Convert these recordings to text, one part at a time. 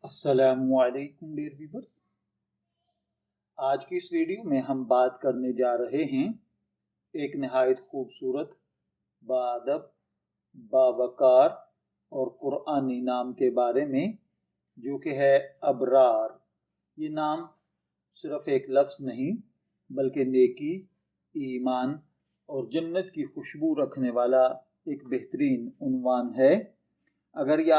अस्सलामु अलैकुम dear viewers. आज की इस वीडियो में हम बात करने जा रहे हैं एक नहायत खूबसूरत, बाअदब, बावकार और कुरानी नाम के बारे में, जो कि है अबरार। ये नाम सिर्फ एक लफ्ज़ नहीं बल्कि नेकी, ईमान और जन्नत की खुशबू रखने वाला एक बेहतरीन उन्वान है। अगर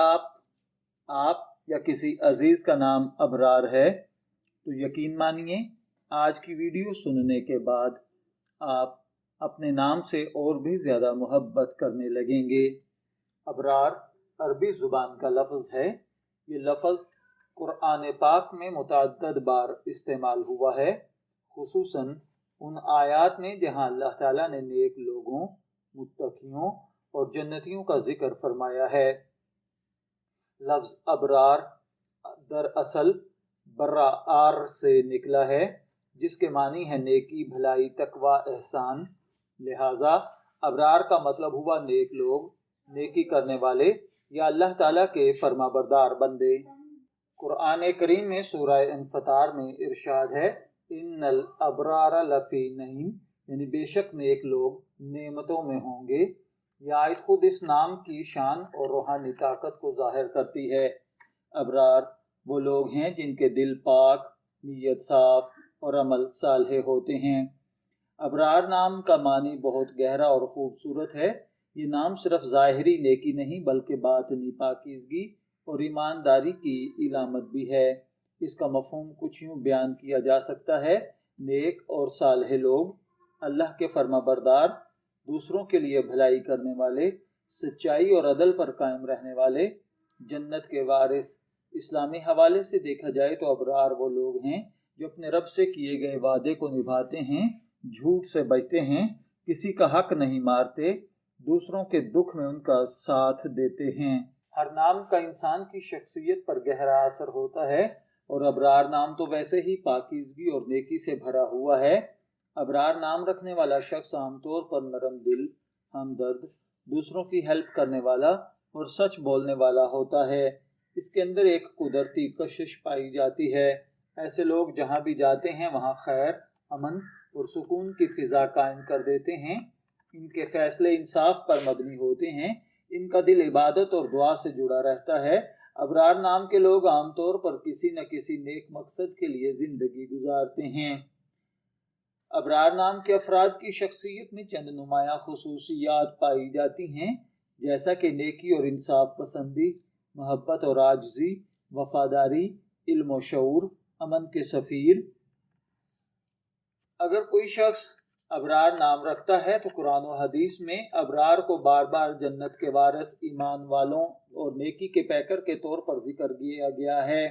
आप या किसी अजीज़ का नाम अबरार है तो यकीन मानिए आज की वीडियो सुनने के बाद आप अपने नाम से और भी ज़्यादा मोहब्बत करने लगेंगे। अबरार अरबी ज़ुबान का लफ्ज़ है। ये लफ्ज़ कुरान पाक में मुतअद्दिद बार इस्तेमाल हुआ है, खुसूसन उन आयात में जहाँ अल्लाह ताला ने नेक लोगों, मुत्तकियों और जन्नतियों का जिक्र फरमाया है। लफ्ज़ अबरार दरअसल बर्रार से निकला है, जिसके मानी है नेकी, भलाई, तकवा, एहसान। लिहाजा अबरार का मतलब हुआ नेक लोग, नेकी करने वाले या अल्लाह ताला के फरमाबरदार बंदे। कुरान करीम में सूरह इन्फतार में इरशाद है, इन्नल अबरार लफी नईम, यानी बेशक नेक लोग नेमतों में होंगे। यह आयत खुद इस नाम की शान और रूहानी ताकत को जाहिर करती है। अबरार वो लोग हैं जिनके दिल पाक, नीयत साफ और अमल सालेह होते हैं। अबरार नाम का मानी बहुत गहरा और खूबसूरत है। ये नाम सिर्फ ज़ाहिरी नेकी नहीं बल्कि बातिनी पाकीज़गी और ईमानदारी की इलामत भी है। इसका मफ़हूम कुछ यूँ बयान किया जा सकता है, नेक और सालेह लोग, अल्लाह के फरमाबरदार, दूसरों के लिए भलाई करने वाले, सच्चाई और अदल पर कायम रहने वाले, जन्नत के वारिस। इस्लामी हवाले से देखा जाए तो अबरार वो लोग हैं जो अपने रब से किए गए वादे को निभाते हैं, झूठ से बचते हैं, किसी का हक नहीं मारते, दूसरों के दुख में उनका साथ देते हैं। हर नाम का इंसान की शख्सियत पर गहरा असर होता है और अबरार नाम तो वैसे ही पाकीज़गी और नेकी से भरा हुआ है। अबरार नाम रखने वाला शख्स आमतौर पर नरम दिल, हमदर्द, दूसरों की हेल्प करने वाला और सच बोलने वाला होता है। इसके अंदर एक कुदरती कशिश पाई जाती है। ऐसे लोग जहाँ भी जाते हैं वहाँ खैर, अमन और सुकून की फ़िज़ा कायम कर देते हैं। इनके फ़ैसले इंसाफ पर मबनी होते हैं। इनका दिल इबादत और दुआ से जुड़ा रहता है। अबरार नाम के लोग आमतौर पर किसी न किसी नेक मकसद के लिए ज़िंदगी गुजारते हैं। अबरार नाम के अफराद की शख्सियत में चंद नुमाया खुसूसियात पाई जाती हैं, जैसा कि नेकी और इंसाफ पसंदी, मोहब्बत और आजिज़ी, वफादारी, इल्म और शऊर, अमन के सफ़ीर। अगर कोई शख्स अबरार नाम रखता है तो कुरान और हदीस में अबरार को बार बार जन्नत के वारिस, ईमान वालों और नेकी के पैकर के तौर पर जिक्र किया गया है।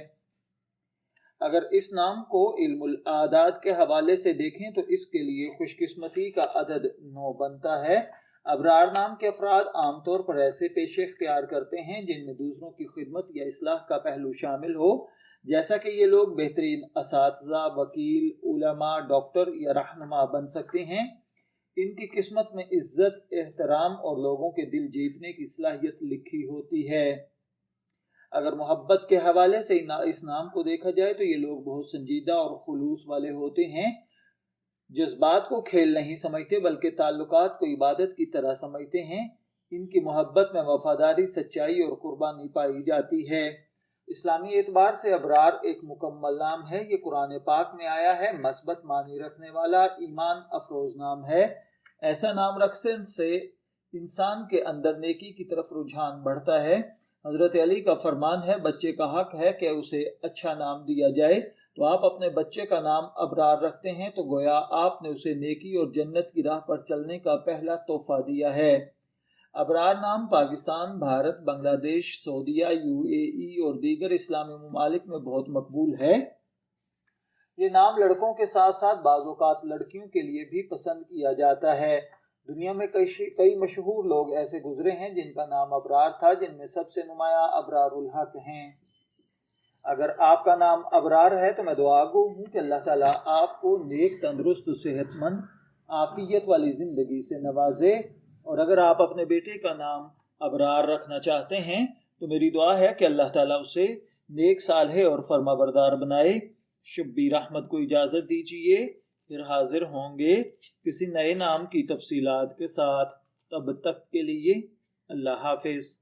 अगर इस नाम को इल्मुल आदाद के हवाले से देखें तो इसके लिए खुशकिस्मती का अदद 9 बनता है। अबरार नाम के अफराद आमतौर पर ऐसे पेशे इख्तियार करते हैं जिनमें दूसरों की खिदमत या इस्लाह का पहलू शामिल हो, जैसा कि ये लोग बेहतरीन असातिज़ा, वकील, उलमा, डॉक्टर या रहनुमा बन सकते हैं। इनकी किस्मत में इज्जत, एहतराम और लोगों के दिल जीतने की सलाहियत लिखी होती है। अगर मोहब्बत के हवाले से इस नाम को देखा जाए तो ये लोग बहुत संजीदा और खुलूस वाले होते हैं, जज्बात को खेल नहीं समझते बल्कि ताल्लुकात को इबादत की तरह समझते हैं। इनकी मोहब्बत में वफादारी, सच्चाई और कुर्बानी पाई जाती है। इस्लामी एतबार से अबरार एक मुकम्मल नाम है। ये कुरान पाक में आया है, मस्बत मानी रखने वाला, ईमान अफरोज नाम है। ऐसा नाम रखने से इंसान के अंदर नेकी की तरफ रुझान बढ़ता है। हज़रत अली का फरमान है, बच्चे का हक है कि उसे अच्छा नाम दिया जाए। तो आप अपने बच्चे का नाम अबरार रखते हैं तो गोया आपने उसे नेकी और जन्नत की राह पर चलने का पहला तोहफा दिया है। अबरार नाम पाकिस्तान, भारत, बांग्लादेश, सऊदीया, यूएई और दीगर इस्लामी ममालिक में बहुत मकबूल है। ये नाम लड़कों के साथ साथ बाज़ औक़ात लड़कियों के लिए भी पसंद किया जाता है। दुनिया में कई मशहूर लोग ऐसे गुजरे हैं जिनका नाम अबरार था, जिनमें सबसे नुमाया अबरारुल हक हैं। अगर आपका नाम अबरार है तो मैं दुआ गो हूँ कि अल्लाह ताला आपको नेक, तंदुरुस्त, सेहतमंद, आफियत वाली ज़िंदगी से नवाजे। और अगर आप अपने बेटे का नाम अबरार रखना चाहते हैं तो मेरी दुआ है कि अल्लाह ताला उसे نیک صالح اور فرما بردار بنائے۔ شبیر احمد کو اجازت دیجیے، پھر حاضر ہوں گے کسی نئے نام کی تفصیلات کے ساتھ۔ تب تک کے لیے اللہ حافظ۔